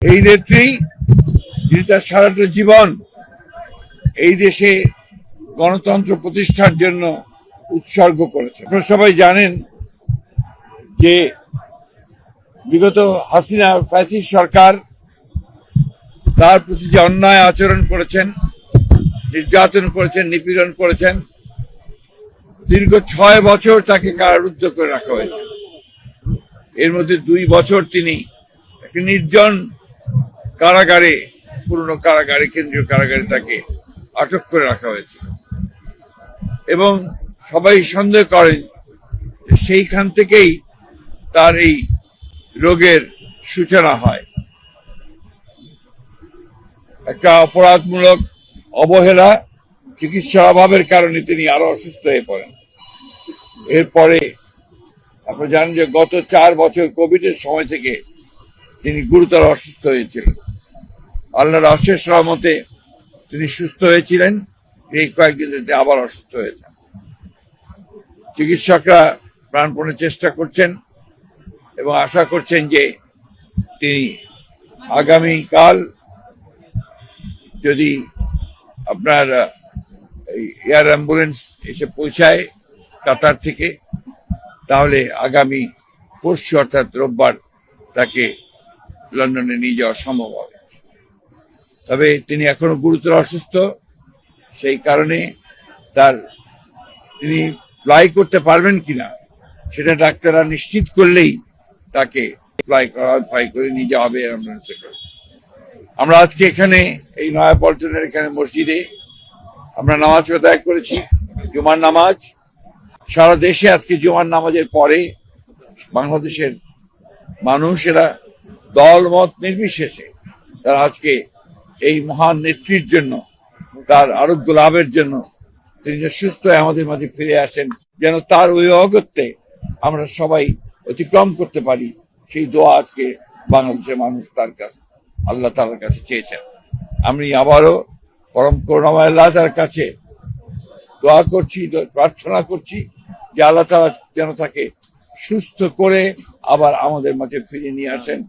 এই নেত্রী যিনি তার সারাটা জীবন এই দেশে গণতন্ত্র প্রতিষ্ঠার জন্য উৎসর্গ করেছেন। আপনারা সবাই জানেন যে বিগত হাসিনা ফ্যাসিস্ট সরকার তার প্রতি যে অন্যায় আচরণ করেছেন, নির্যাতন করেছেন, নিপীড়ন করেছেন, দীর্ঘ 6 বছর তাকে কারারুদ্ধ করে রাখা হয়েছে। এর মধ্যে 2 বছর তিনি একটি নির্জন কারাগারে, পুরনো কারাগারে, কেন্দ্রীয় কারাগারে তাকে আটক করে রাখা হয়েছে এবং সবাই সন্দেহ করেন যে সেইখান থেকেই তার এই রোগের সূচনা হয়। একটা অপরাধমূলক অবহেলা, চিকিৎসার অভাবের কারণে তিনি আরো অসুস্থ হয়ে পড়েন। এরপরে আপনারা জানেন যে গত 4 বছর কোভিডের সময় থেকে তিনি গুরুতর অসুস্থ হয়েছিলেন। আল্লাহর অশেষ রহমতে তিনি সুস্থ হয়েছিলেন। এই কয়েকদিন আবার অসুস্থ হয়েছেন। চিকিৎসকরা প্রাণপণে চেষ্টা করছেন এবং আশা করছেন যে তিনি আগামীকাল যদি আপনার এয়ার অ্যাম্বুলেন্স এসে পৌঁছায় কাতার থেকে, তাহলে আগামী পরশু অর্থাৎ রোববার তাকে লন্ডনে নিয়ে যাওয়া সম্ভব হবে। তবে তিনি এখনো গুরুতর অসুস্থ, সেই কারণে তিনি ফ্লাই করতে পারবেন কিনা সেটা ডাক্তাররা নিশ্চিত করলেই তাকে ফ্লাই করে নিয়ে যাওয়া হবে অ্যাম্বুলেন্সে করে। আমরা আজকে এখানে এই নয়াপল্টনের এখানে মসজিদে আমরা নামাজ আদায় করেছি, জুমার নামাজ। সারা দেশে আজকে জুমার নামাজের পরে বাংলাদেশের মানুষেরা দল মত নির্বিশেষে তারা আজকে এই মহান নেত্রীর জন্য, তার আরোগ্য লাভের জন্য, তিনি যে সুস্থ হয়ে আমাদের মাঝে ফিরে আসেন, যেন তার ওই অগত্যে আমরা সবাই অতিক্রম করতে পারি, সেই দোয়া আজকে বাংলাদেশের মানুষ তার কাছে, আল্লাহ তাআলার কাছে চেয়েছেন। আমি আবারও পরম করুণাময় আল্লাহ তাআলার কাছে দোয়া করছি, প্রার্থনা করছি যে আল্লাহ তাআলা যেন তাকে সুস্থ করে আবার আমাদের মাঝে ফিরিয়ে নিয়ে আসেন।